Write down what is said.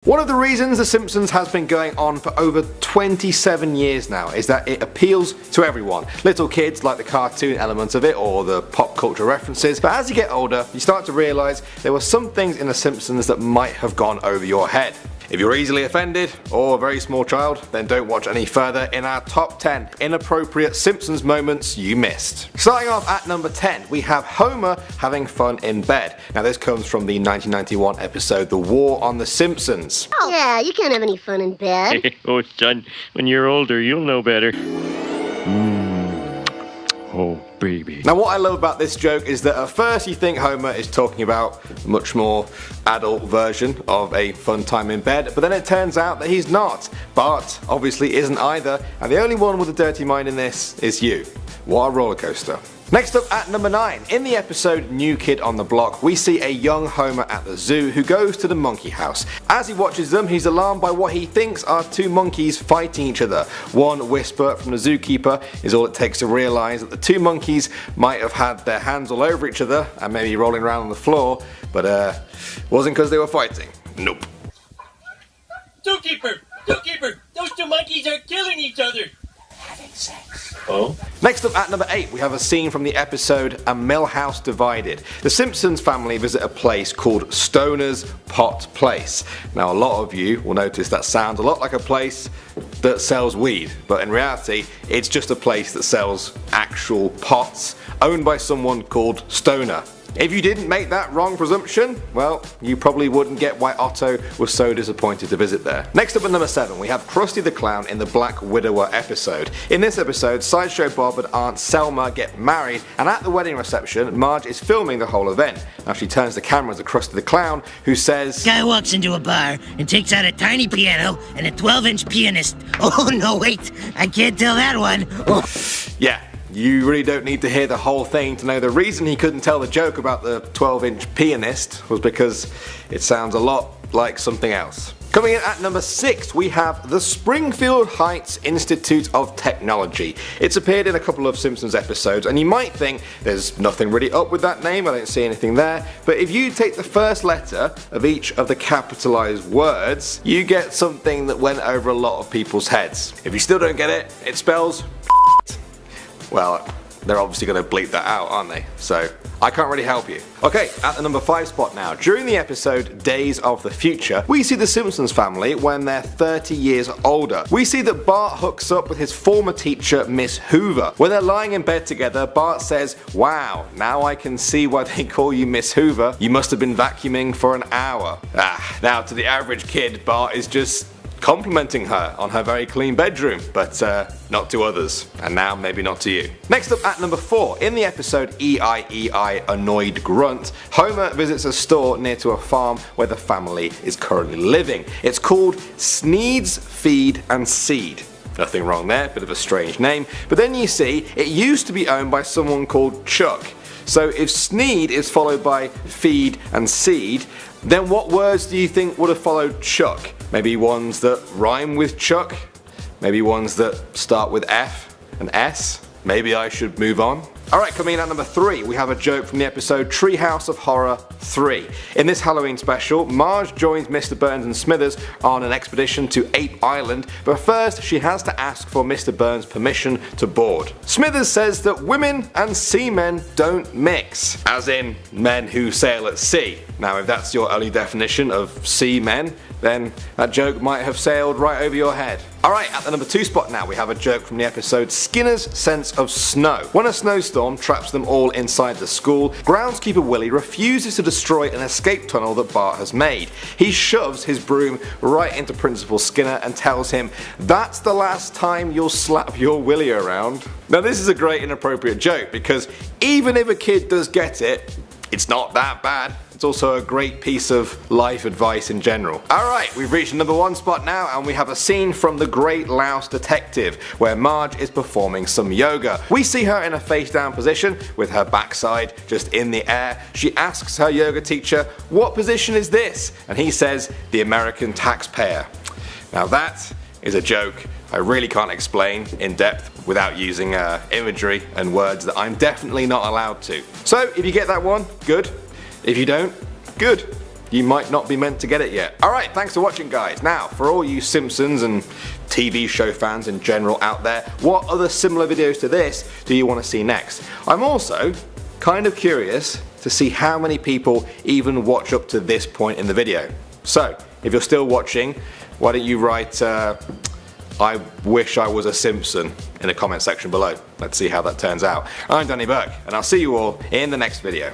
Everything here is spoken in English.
One of the reasons The Simpsons has been going on for over 27 years now is that it appeals to everyone. Little kids like the cartoon element of it or the pop culture references, but as you get older you start to realise there were some things in The Simpsons that might have gone over your head. If you're easily offended or a very small child, then don't watch any further in our top 10 inappropriate Simpsons moments you missed. Starting off at number 10, we have Homer having fun in bed. Now this comes from the 1991 episode The War on the Simpsons. Oh yeah, you can't have any fun in bed. Oh son, when you're older you'll know better. Oh baby. Now what I love about this joke is that at first you think Homer is talking about a much more adult version of a fun time in bed, but then it turns out that he's not. Bart obviously isn't either, and the only one with a dirty mind in this is you. What a roller coaster. Next up at number 9, in the episode New Kid on the Block, we see a young Homer at the zoo who goes to the monkey house. As he watches them, he's alarmed by what he thinks are two monkeys fighting each other. One whisper from the zookeeper is all it takes to realise that the two monkeys might have had their hands all over each other and maybe rolling around on the floor, but wasn't because they were fighting. Nope. Zookeeper! Zookeeper! Those two monkeys are killing each other! Having sex. Oh? Next up at number 8, we have a scene from the episode A Millhouse Divided. The Simpsons family visit a place called Stoner's Pot Place. Now a lot of you will notice that sounds a lot like a place that sells weed, but in reality it's just a place that sells actual pots owned by someone called Stoner. If you didn't make that wrong presumption, well, you probably wouldn't get why Otto was so disappointed to visit there. Next up at number 7, we have Krusty the Clown in the Black Widower episode. In this episode, Sideshow Bob and Aunt Selma get married, and at the wedding reception, Marge is filming the whole event. Now she turns the camera to Krusty the Clown, who says, Guy walks into a bar and takes out a tiny piano and a 12-inch pianist. Oh no, wait, I can't tell that one. Oh. Yeah. You really don't need to hear the whole thing to know the reason he couldn't tell the joke about the 12-inch pianist was because it sounds a lot like something else. Coming in at number 6, we have the Springfield Heights Institute of Technology. It's appeared in a couple of Simpsons episodes, and you might think there's nothing really up with that name, I don't see anything there, but if you take the first letter of each of the capitalized words, you get something that went over a lot of people's heads. If you still don't get it, it spells well, they're obviously going to bleep that out, aren't they? So, I can't really help you. Okay, at the number 5 spot now. During the episode Days of the Future, we see the Simpsons family when they're 30 years older. We see that Bart hooks up with his former teacher, Miss Hoover. When they're lying in bed together, Bart says, "Wow, now I can see why they call you Miss Hoover. You must have been vacuuming for an hour." Now to the average kid, Bart is just complimenting her on her very clean bedroom, but not to others, and now maybe not to you. Next up at number 4, in the episode E.I.E.I. Annoyed Grunt, Homer visits a store near to a farm where the family is currently living. It's called Sneed's Feed and Seed. Nothing wrong there, bit of a strange name, but then you see it used to be owned by someone called Chuck. So if Sneed is followed by feed and seed, then what words do you think would have followed Chuck? Maybe ones that rhyme with Chuck? Maybe ones that start with F and S? Maybe I should move on? Alright, coming in at number 3, we have a joke from the episode Treehouse of Horror 3. In this Halloween special, Marge joins Mr. Burns and Smithers on an expedition to Ape Island, but first she has to ask for Mr. Burns' permission to board. Smithers says that women and seamen don't mix, as in men who sail at sea. Now if that's your only definition of seamen, then that joke might have sailed right over your head. Alright, at the number 2 spot now we have a joke from the episode Skinner's Sense of Snow. When a snowstorm traps them all inside the school, groundskeeper Willie refuses to destroy an escape tunnel that Bart has made. He shoves his broom right into Principal Skinner and tells him, "That's the last time you'll slap your Willie around." Now this is a great inappropriate joke because even if a kid does get it, it's not that bad. It's also a great piece of life advice in general. Alright, we've reached the number 1 spot now and we have a scene from The Great Louse Detective where Marge is performing some yoga. We see her in a face down position with her backside just in the air. She asks her yoga teacher, "What position is this?" And he says, "The American taxpayer." Now that is a joke I really can't explain in depth without using imagery and words that I'm definitely not allowed to. So if you get that one, good. If you don't, good. you might not be meant to get it yet. Alright, thanks for watching guys. Now, for all you Simpsons and TV show fans in general out there, what other similar videos to this do you want to see next? I'm also kind of curious to see how many people even watch up to this point in the video. So, if you're still watching, why don't you write I wish I was a Simpson in the comment section below. Let's see how that turns out. I'm Danny Burke, and I'll see you all in the next video.